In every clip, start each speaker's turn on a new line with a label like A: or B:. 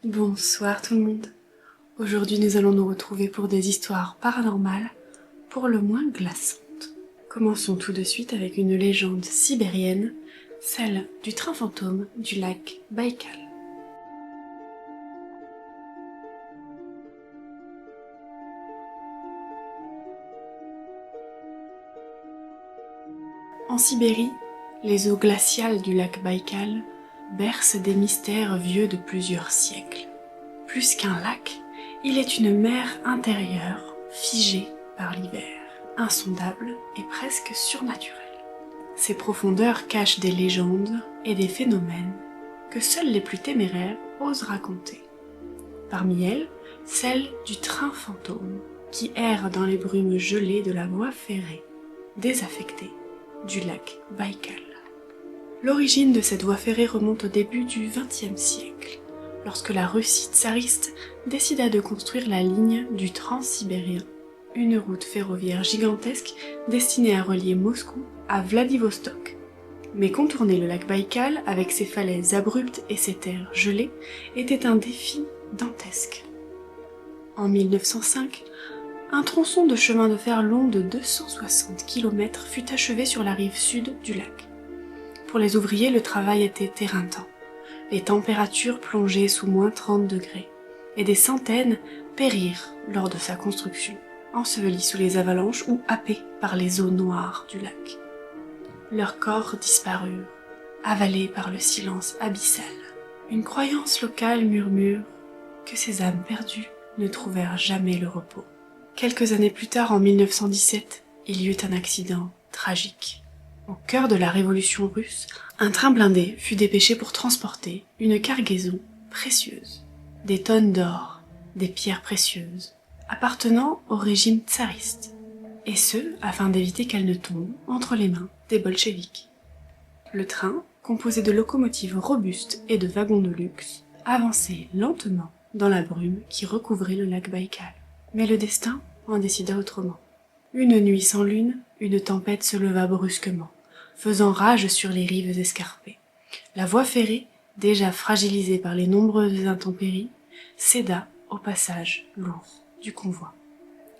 A: Bonsoir tout le monde. Aujourd'hui nous allons nous retrouver pour des histoires paranormales, pour le moins glaçantes. Commençons tout de suite avec une légende sibérienne, celle du train fantôme du lac Baïkal. En Sibérie, les eaux glaciales du lac Baïkal bercent des mystères vieux de plusieurs siècles. Plus qu'un lac, il est une mer intérieure, figée par l'hiver, insondable et presque surnaturelle. Ses profondeurs cachent des légendes et des phénomènes que seuls les plus téméraires osent raconter. Parmi elles, celle du train fantôme qui erre dans les brumes gelées de la voie ferrée, désaffectée, du lac Baïkal. L'origine de cette voie ferrée remonte au début du XXe siècle, lorsque la Russie tsariste décida de construire la ligne du Transsibérien, une route ferroviaire gigantesque destinée à relier Moscou à Vladivostok. Mais contourner le lac Baïkal avec ses falaises abruptes et ses terres gelées était un défi dantesque. En 1905, un tronçon de chemin de fer long de 260 km fut achevé sur la rive sud du lac. Pour les ouvriers, le travail était éreintant. Les températures plongeaient sous moins 30 degrés, et des centaines périrent lors de sa construction, ensevelis sous les avalanches ou happés par les eaux noires du lac. Leurs corps disparurent, avalés par le silence abyssal. Une croyance locale murmure que ces âmes perdues ne trouvèrent jamais le repos. Quelques années plus tard, en 1917, il y eut un accident tragique. Au cœur de la révolution russe, un train blindé fut dépêché pour transporter une cargaison précieuse. Des tonnes d'or, des pierres précieuses, appartenant au régime tsariste. Et ce, afin d'éviter qu'elles ne tombent entre les mains des bolcheviks. Le train, composé de locomotives robustes et de wagons de luxe, avançait lentement dans la brume qui recouvrait le lac Baïkal. Mais le destin en décida autrement. Une nuit sans lune, une tempête se leva brusquement, faisant rage sur les rives escarpées. La voie ferrée, déjà fragilisée par les nombreuses intempéries, céda au passage lourd du convoi.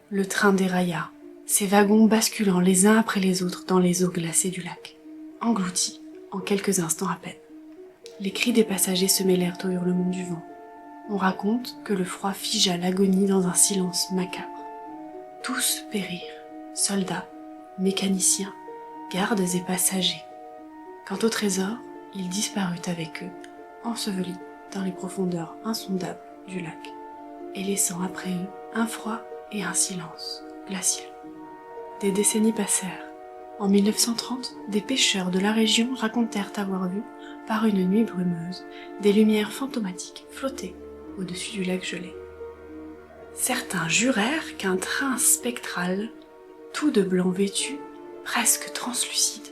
A: Le train dérailla, ses wagons basculant les uns après les autres dans les eaux glacées du lac, engloutis en quelques instants à peine. Les cris des passagers se mêlèrent aux hurlements du vent. On raconte que le froid figea l'agonie dans un silence macabre. Tous périrent, soldats, mécaniciens, gardes et passagers. Quant au trésor, il disparut avec eux, enseveli dans les profondeurs insondables du lac, et laissant après eux un froid et un silence glacial. Des décennies passèrent. En 1930, des pêcheurs de la région racontèrent avoir vu, par une nuit brumeuse, des lumières fantomatiques flotter au-dessus du lac gelé. Certains jurèrent qu'un train spectral, tout de blanc vêtu, presque translucide,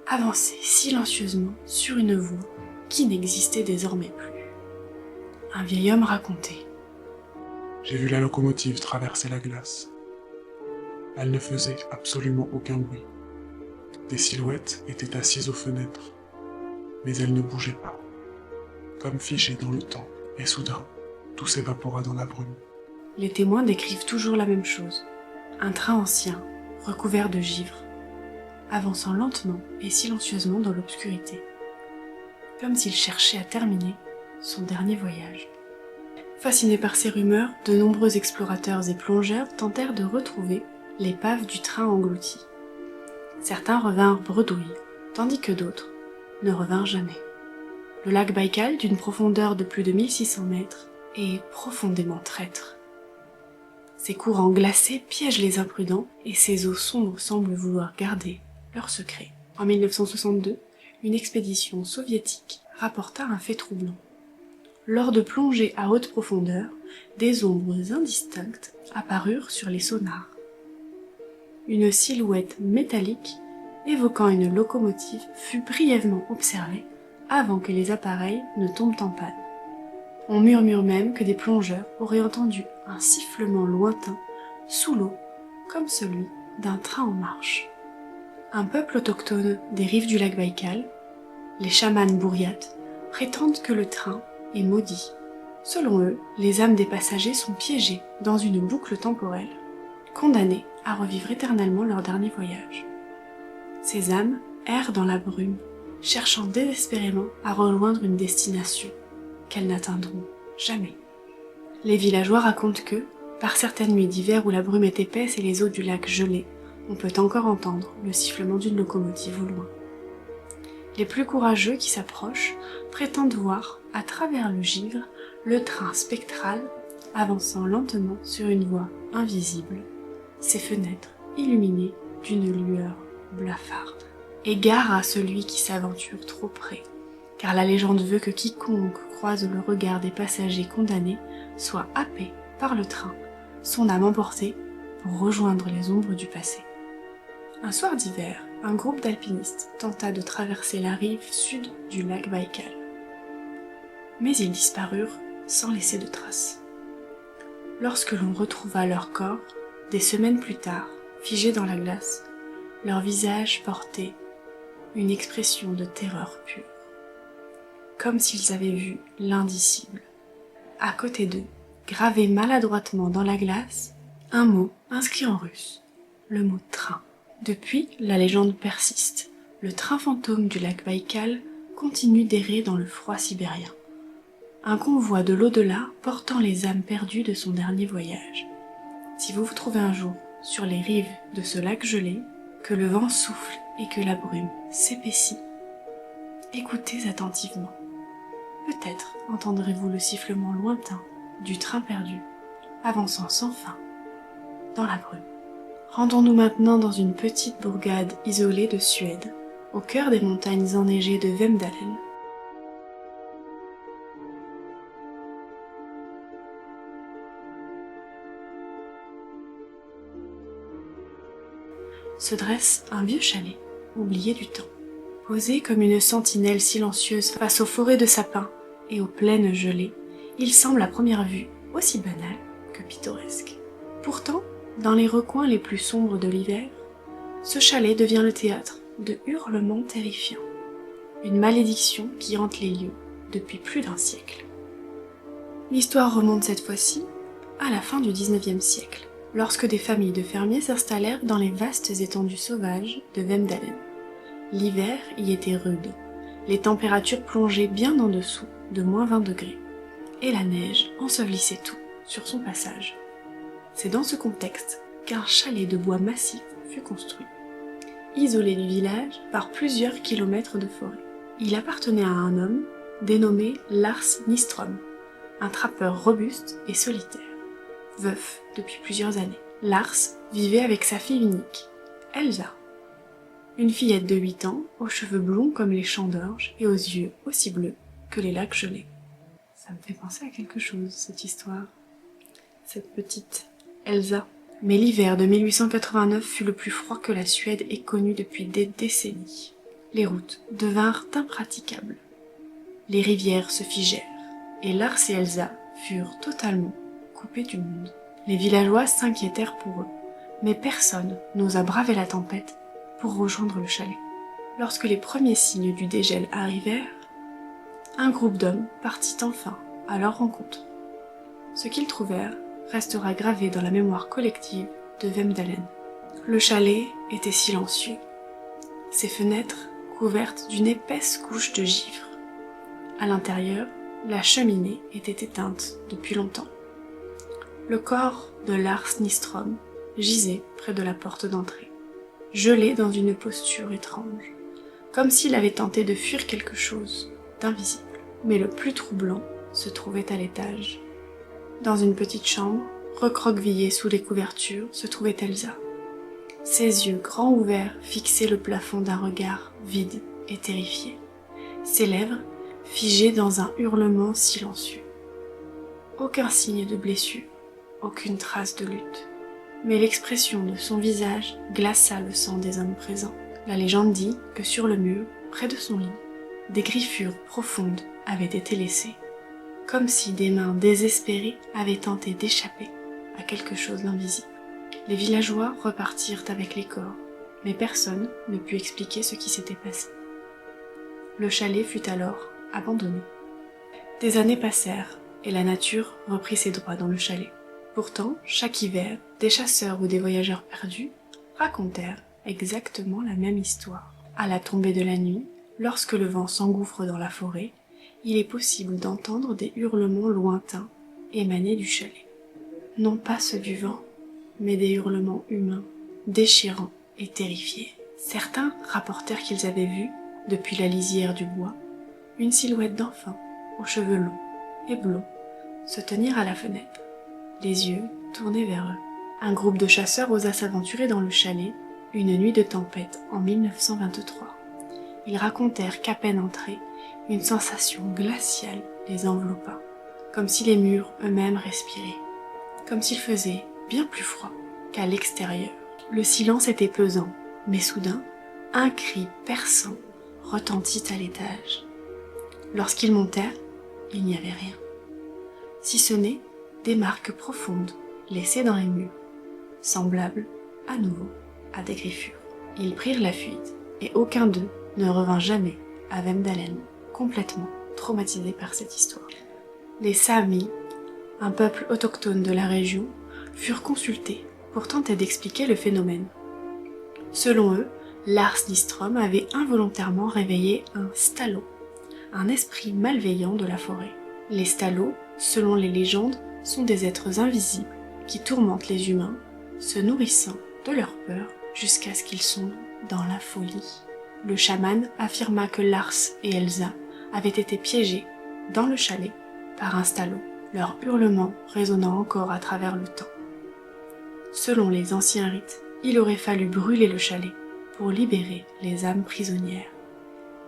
A: avançait silencieusement sur une voie qui n'existait désormais plus. Un vieil homme racontait.
B: J'ai vu la locomotive traverser la glace. Elle ne faisait absolument aucun bruit. Des silhouettes étaient assises aux fenêtres, mais elles ne bougeaient pas, comme figées dans le temps, et soudain, tout s'évapora dans la brume.
A: Les témoins décrivent toujours la même chose. Un train ancien, recouvert de givre, avançant lentement et silencieusement dans l'obscurité, comme s'il cherchait à terminer son dernier voyage. Fascinés par ces rumeurs, de nombreux explorateurs et plongeurs tentèrent de retrouver l'épave du train englouti. Certains revinrent bredouilles, tandis que d'autres ne revinrent jamais. Le lac Baïkal, d'une profondeur de plus de 1600 mètres, est profondément traître. Ses courants glacés piègent les imprudents et ses eaux sombres semblent vouloir garder leur secret. En 1962, une expédition soviétique rapporta un fait troublant. Lors de plongées à haute profondeur, des ombres indistinctes apparurent sur les sonars. Une silhouette métallique évoquant une locomotive fut brièvement observée avant que les appareils ne tombent en panne. On murmure même que des plongeurs auraient entendu un sifflement lointain sous l'eau comme celui d'un train en marche. Un peuple autochtone des rives du lac Baïkal, les chamans Bouriates, prétendent que le train est maudit Selon eux, les âmes des passagers sont piégées dans une boucle temporelle, condamnées à revivre éternellement leur dernier voyage. Ces âmes errent dans la brume, cherchant désespérément à rejoindre une destination qu'elles n'atteindront jamais. Les villageois racontent que, par certaines nuits d'hiver où la brume est épaisse et les eaux du lac gelées, on peut encore entendre le sifflement d'une locomotive au loin. Les plus courageux qui s'approchent prétendent voir, à travers le givre, le train spectral avançant lentement sur une voie invisible, ses fenêtres illuminées d'une lueur blafarde. Égare à celui qui s'aventure trop près, car la légende veut que quiconque croise le regard des passagers condamnés soit happé par le train, son âme emportée pour rejoindre les ombres du passé. Un soir d'hiver, un groupe d'alpinistes tenta de traverser la rive sud du lac Baïkal. Mais ils disparurent sans laisser de traces. Lorsque l'on retrouva leur corps, des semaines plus tard, figés dans la glace, leurs visages portaient une expression de terreur pure, comme s'ils avaient vu l'indicible. À côté d'eux, gravé maladroitement dans la glace, un mot inscrit en russe, le mot train. Depuis, la légende persiste. Le train fantôme du lac Baïkal continue d'errer dans le froid sibérien. Un convoi de l'au-delà portant les âmes perdues de son dernier voyage. Si vous vous trouvez un jour sur les rives de ce lac gelé, que le vent souffle et que la brume s'épaissit, écoutez attentivement. Peut-être entendrez-vous le sifflement lointain du train perdu, avançant sans fin dans la brume. Rendons-nous maintenant dans une petite bourgade isolée de Suède, au cœur des montagnes enneigées de Vemdalen. Se dresse un vieux chalet, oublié du temps. Posé comme une sentinelle silencieuse face aux forêts de sapins et aux plaines gelées, il semble à première vue aussi banal que pittoresque. Pourtant, dans les recoins les plus sombres de l'hiver, ce chalet devient le théâtre de hurlements terrifiants, une malédiction qui hante les lieux depuis plus d'1 siècle. L'histoire remonte cette fois-ci à la fin du XIXe siècle, lorsque des familles de fermiers s'installèrent dans les vastes étendues sauvages de Vemdalen. L'hiver y était rude, les températures plongeaient bien en dessous de -20 degrés, et la neige ensevelissait tout sur son passage. C'est dans ce contexte qu'un chalet de bois massif fut construit, isolé du village par plusieurs kilomètres de forêt. Il appartenait à un homme dénommé Lars Nyström, un trappeur robuste et solitaire, veuf depuis plusieurs années. Lars vivait avec sa fille unique, Elsa, une fillette de 8 ans, aux cheveux blonds comme les champs d'orge et aux yeux aussi bleus que les lacs gelés. Ça me fait penser à quelque chose, cette histoire. Cette petite Elsa. Mais l'hiver de 1889 fut le plus froid que la Suède ait connu depuis des décennies. Les routes devinrent impraticables. Les rivières se figèrent, et Lars et Elsa furent totalement coupés du monde. Les villageois s'inquiétèrent pour eux, mais personne n'osa braver la tempête pour rejoindre le chalet. Lorsque les premiers signes du dégel arrivèrent, un groupe d'hommes partit enfin à leur rencontre. Ce qu'ils trouvèrent restera gravé dans la mémoire collective de Vemdalen. Le chalet était silencieux, ses fenêtres couvertes d'une épaisse couche de givre. À l'intérieur, la cheminée était éteinte depuis longtemps. Le corps de Lars Nyström gisait près de la porte d'entrée, gelé dans une posture étrange, comme s'il avait tenté de fuir quelque chose d'invisible. Mais le plus troublant se trouvait à l'étage. Dans une petite chambre, recroquevillée sous les couvertures, se trouvait Elsa. Ses yeux grands ouverts fixaient le plafond d'un regard vide et terrifié, ses lèvres figées dans un hurlement silencieux. Aucun signe de blessure, aucune trace de lutte. Mais l'expression de son visage glaça le sang des hommes présents. La légende dit que sur le mur, près de son lit, des griffures profondes avaient été laissées, comme si des mains désespérées avaient tenté d'échapper à quelque chose d'invisible. Les villageois repartirent avec les corps, mais personne ne put expliquer ce qui s'était passé. Le chalet fut alors abandonné. Des années passèrent, et la nature reprit ses droits dans le chalet. Pourtant, chaque hiver, des chasseurs ou des voyageurs perdus racontèrent exactement la même histoire. À la tombée de la nuit, lorsque le vent s'engouffre dans la forêt, il est possible d'entendre des hurlements lointains émaner du chalet. Non pas ceux du vent, mais des hurlements humains, déchirants et terrifiés. Certains rapportèrent qu'ils avaient vu, depuis la lisière du bois, une silhouette d'enfant, aux cheveux longs et blonds, se tenir à la fenêtre, les yeux tournés vers eux. Un groupe de chasseurs osa s'aventurer dans le chalet une nuit de tempête en 1923. Ils racontèrent qu'à peine entrés, une sensation glaciale les enveloppa, comme si les murs eux-mêmes respiraient, comme s'il faisait bien plus froid qu'à l'extérieur. Le silence était pesant, mais soudain, un cri perçant retentit à l'étage. Lorsqu'ils montèrent, il n'y avait rien, si ce n'est des marques profondes laissées dans les murs, semblables, à nouveau, à des griffures. Ils prirent la fuite, et aucun d'eux ne revint jamais à Vemdalen, complètement traumatisé par cette histoire. Les Saamis, un peuple autochtone de la région, furent consultés pour tenter d'expliquer le phénomène. Selon eux, Lars Nystrom avait involontairement réveillé un stallo, un esprit malveillant de la forêt. Les stallos, selon les légendes, sont des êtres invisibles qui tourmentent les humains, se nourrissant de leur peur jusqu'à ce qu'ils sombrent dans la folie. Le chaman affirma que Lars et Elsa avaient été piégés dans le chalet par un stallo, leur hurlement résonnant encore à travers le temps. Selon les anciens rites, il aurait fallu brûler le chalet pour libérer les âmes prisonnières.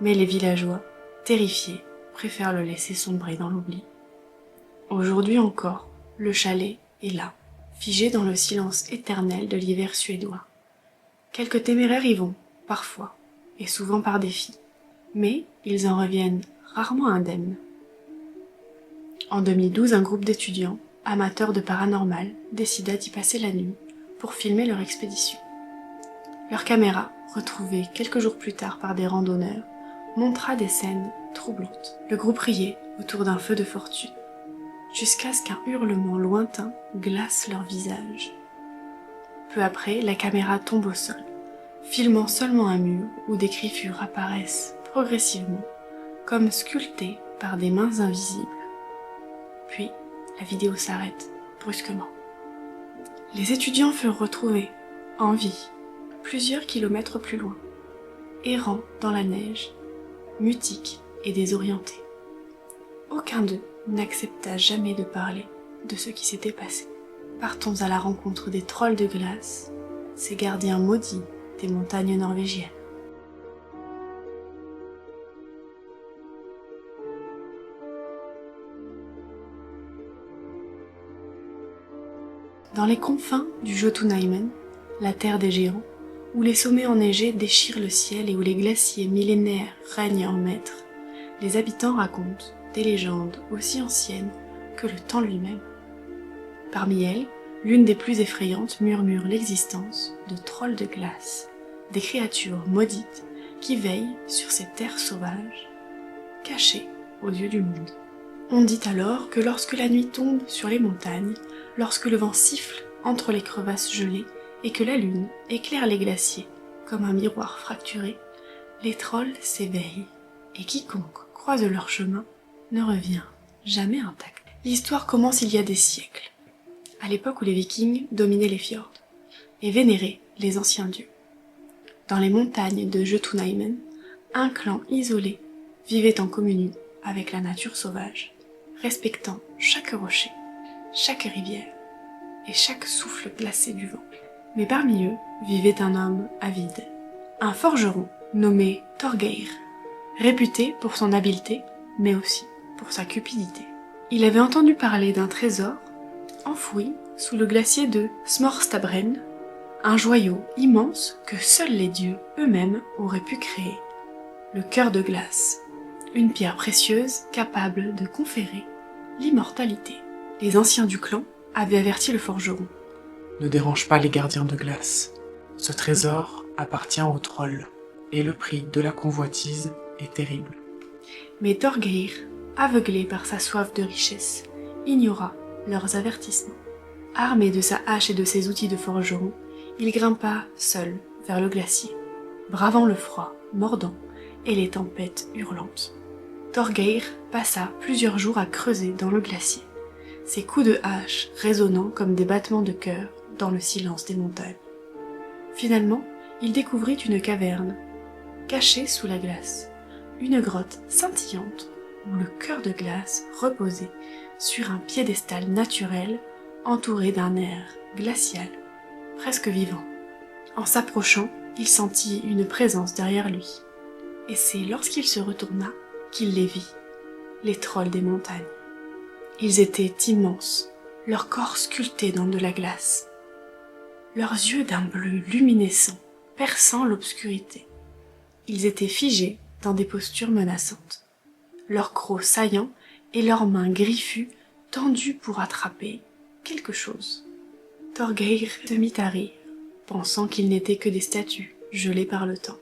A: Mais les villageois, terrifiés, préfèrent le laisser sombrer dans l'oubli. Aujourd'hui encore, le chalet est là, figé dans le silence éternel de l'hiver suédois. Quelques téméraires y vont, parfois, et souvent par défi, mais ils en reviennent rarement indemnes. En 2012, un groupe d'étudiants, amateurs de paranormal, décida d'y passer la nuit pour filmer leur expédition. Leur caméra, retrouvée quelques jours plus tard par des randonneurs, montra des scènes troublantes. Le groupe riait autour d'un feu de fortune, jusqu'à ce qu'un hurlement lointain glace leur visage. Peu après, la caméra tombe au sol, filmant seulement un mur où des griffures apparaissent progressivement, comme sculptées par des mains invisibles. Puis, la vidéo s'arrête brusquement. Les étudiants furent retrouvés, en vie, plusieurs kilomètres plus loin, errant dans la neige, mutiques et désorientés. Aucun d'eux n'accepta jamais de parler de ce qui s'était passé. Partons à la rencontre des trolls de glace, ces gardiens maudits des montagnes norvégiennes. Dans les confins du Jotunheimen, la terre des géants, où les sommets enneigés déchirent le ciel et où les glaciers millénaires règnent en maîtres, les habitants racontent des légendes aussi anciennes que le temps lui-même. Parmi elles, l'une des plus effrayantes murmure l'existence de trolls de glace, des créatures maudites qui veillent sur ces terres sauvages, cachées aux yeux du monde. On dit alors que lorsque la nuit tombe sur les montagnes, lorsque le vent siffle entre les crevasses gelées et que la lune éclaire les glaciers comme un miroir fracturé, les trolls s'éveillent et quiconque croise leur chemin ne revient jamais intact. L'histoire commence il y a des siècles, à l'époque où les Vikings dominaient les fjords et vénéraient les anciens dieux. Dans les montagnes de Jotunheimen, un clan isolé vivait en communion avec la nature sauvage, respectant chaque rocher, chaque rivière et chaque souffle glacé du vent. Mais parmi eux vivait un homme avide, un forgeron nommé Thorgeir, réputé pour son habileté, mais aussi pour sa cupidité. Il avait entendu parler d'un trésor enfoui sous le glacier de Smorstavbren, un joyau immense que seuls les dieux eux-mêmes auraient pu créer, le cœur de glace, une pierre précieuse capable de conférer l'immortalité. Les anciens du clan avaient averti le forgeron.
C: Ne dérange pas les gardiens de glace. Ce trésor appartient aux trolls, et le prix de la convoitise est terrible.
A: Mais Thorgeir, aveuglé par sa soif de richesse, ignora leurs avertissements. Armé de sa hache et de ses outils de forgeron, il grimpa seul vers le glacier, bravant le froid mordant et les tempêtes hurlantes. Thorgeir passa plusieurs jours à creuser dans le glacier, ses coups de hache résonnant comme des battements de cœur dans le silence des montagnes. Finalement, il découvrit une caverne, cachée sous la glace, une grotte scintillante où le cœur de glace reposait sur un piédestal naturel entouré d'un air glacial, presque vivant. En s'approchant, il sentit une présence derrière lui, et c'est lorsqu'il se retourna qu'il les vit, les trolls des montagnes. Ils étaient immenses, leur corps sculpté dans de la glace, leurs yeux d'un bleu luminescent, perçant l'obscurité. Ils étaient figés dans des postures menaçantes, leurs crocs saillants et leurs mains griffues tendues pour attraper quelque chose. Thorgeir se mit à rire, pensant qu'ils n'étaient que des statues gelées par le temps.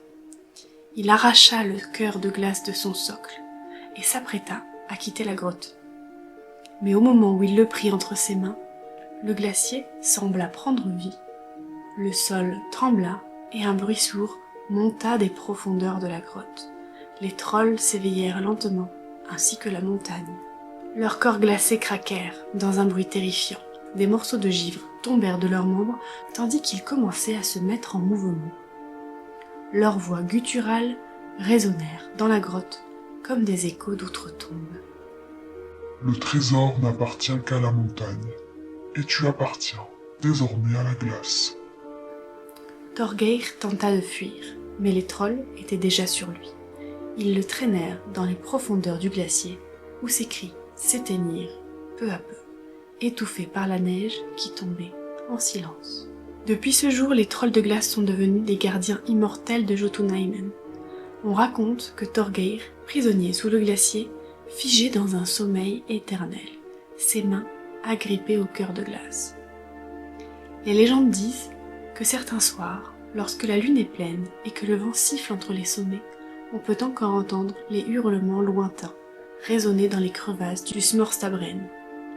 A: Il arracha le cœur de glace de son socle et s'apprêta à quitter la grotte. Mais au moment où il le prit entre ses mains, le glacier sembla prendre vie. Le sol trembla et un bruit sourd monta des profondeurs de la grotte. Les trolls s'éveillèrent lentement, ainsi que la montagne. Leurs corps glacés craquèrent dans un bruit terrifiant. Des morceaux de givre tombèrent de leurs membres tandis qu'ils commençaient à se mettre en mouvement. Leurs voix gutturales résonnèrent dans la grotte comme des échos d'outre-tombe.
B: Le trésor n'appartient qu'à la montagne, et tu appartiens désormais à la glace.
A: Thorgeir tenta de fuir, mais les trolls étaient déjà sur lui. Ils le traînèrent dans les profondeurs du glacier, où ses cris s'éteignirent peu à peu, étouffés par la neige qui tombait en silence. Depuis ce jour, les trolls de glace sont devenus des gardiens immortels de Jotunheimen. On raconte que Thorgeir, prisonnier sous le glacier, figé dans un sommeil éternel, ses mains agrippées au cœur de glace. Les légendes disent que certains soirs, lorsque la lune est pleine et que le vent siffle entre les sommets, on peut encore entendre les hurlements lointains résonner dans les crevasses du Smorstavren,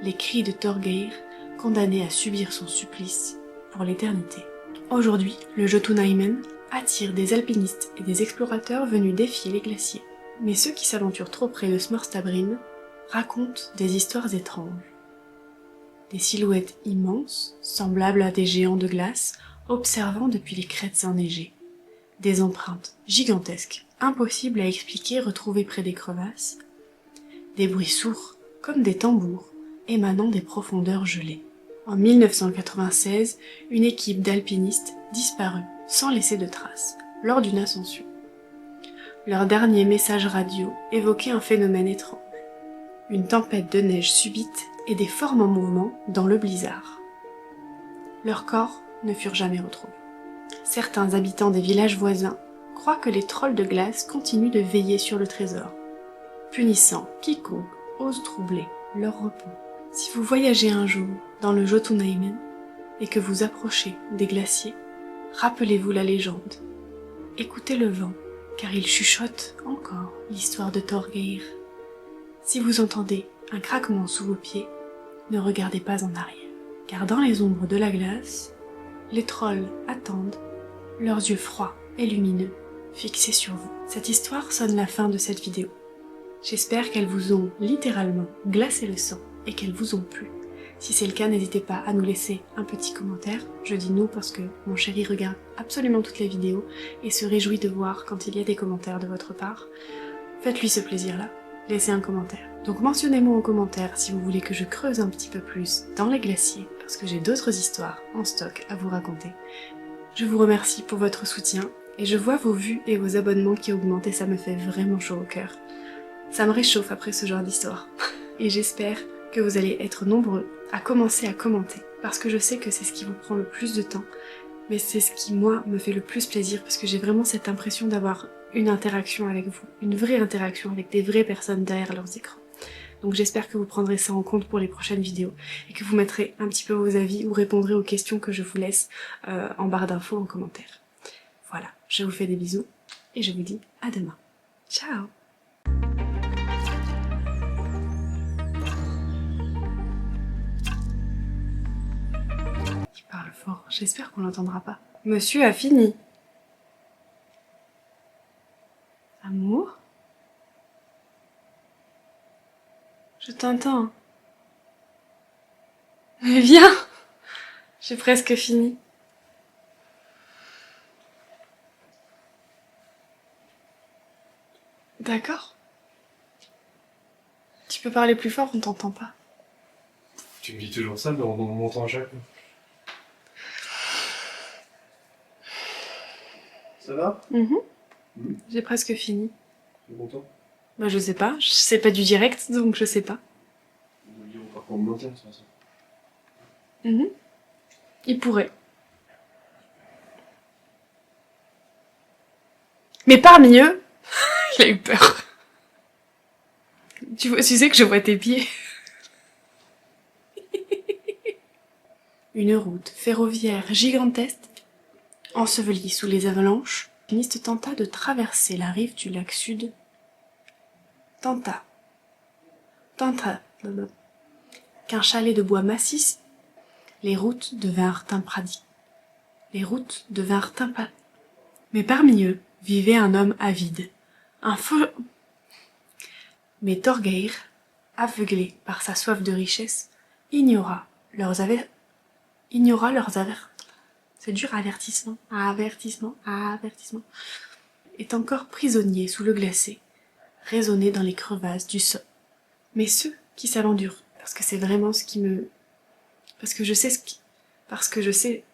A: les cris de Thorgeir condamné à subir son supplice pour l'éternité. Aujourd'hui, le Jotunheimen attire des alpinistes et des explorateurs venus défier les glaciers. Mais ceux qui s'aventurent trop près de Smorstavrin racontent des histoires étranges. Des silhouettes immenses, semblables à des géants de glace, observant depuis les crêtes enneigées. Des empreintes gigantesques, impossibles à expliquer, retrouvées près des crevasses. Des bruits sourds, comme des tambours, émanant des profondeurs gelées. En 1996, une équipe d'alpinistes disparut, sans laisser de traces, lors d'une ascension. Leur dernier message radio évoquait un phénomène étrange. Une tempête de neige subite et des formes en mouvement dans le blizzard. Leurs corps ne furent jamais retrouvés. Certains habitants des villages voisins croient que les trolls de glace continuent de veiller sur le trésor, punissant quiconque ose troubler leur repos. Si vous voyagez un jour dans le Jotunheimen et que vous approchez des glaciers, rappelez-vous la légende. Écoutez le vent, car il chuchote encore l'histoire de Thorgeir. Si vous entendez un craquement sous vos pieds, ne regardez pas en arrière, car dans les ombres de la glace, les trolls attendent, leurs yeux froids et lumineux, fixés sur vous. Cette histoire sonne la fin de cette vidéo. J'espère qu'elles vous ont littéralement glacé le sang et qu'elles vous ont plu. Si c'est le cas, n'hésitez pas à nous laisser un petit commentaire. Je dis nous parce que mon chéri regarde absolument toutes les vidéos et se réjouit de voir quand il y a des commentaires de votre part. Faites-lui ce plaisir-là, laissez un commentaire. Donc mentionnez-moi en commentaire si vous voulez que je creuse un petit peu plus dans les glaciers, parce que j'ai d'autres histoires en stock à vous raconter. Je vous remercie pour votre soutien, et je vois vos vues et vos abonnements qui augmentent et ça me fait vraiment chaud au cœur. Ça me réchauffe après ce genre d'histoire. Et j'espère que vous allez être nombreux à commencer à commenter, parce que je sais que c'est ce qui vous prend le plus de temps, mais c'est ce qui, moi, me fait le plus plaisir, parce que j'ai vraiment cette impression d'avoir une interaction avec vous, une vraie interaction avec des vraies personnes derrière leurs écrans. Donc j'espère que vous prendrez ça en compte pour les prochaines vidéos, et que vous mettrez un petit peu vos avis ou répondrez aux questions que je vous laisse en barre d'infos en commentaire. Voilà, je vous fais des bisous, et je vous dis à demain. Ciao! fort. J'espère qu'on l'entendra pas. Monsieur a fini. Amour? Je t'entends. Mais viens! J'ai presque fini. D'accord. Tu peux parler plus fort, on t'entend pas.
D: Tu me dis toujours ça, mais on m'entend jamais. Ça va?
A: J'ai presque fini.
D: Tu es content?
A: Bah je sais pas, c'est pas du direct, donc je sais pas.
D: On va dire au parcours montagne, de toute façon.
A: Il pourrait. Mais parmi eux, il a eu peur. Tu sais que je vois tes pieds. Une route ferroviaire gigantesque, ensevelie sous les avalanches, l'alpiniste tenta de traverser la rive du lac Sud. Tenta qu'un chalet de bois massif, les routes devinrent impratiques. Mais parmi eux vivait un homme avide, un faux... Mais Thorgeir, aveuglé par sa soif de richesse, ignora leurs c'est dur, avertissement, est encore prisonnier sous le glacé, résonné dans les crevasses du sol. Mais ceux qui s'aventurent, parce que c'est vraiment ce qui me... Parce que je sais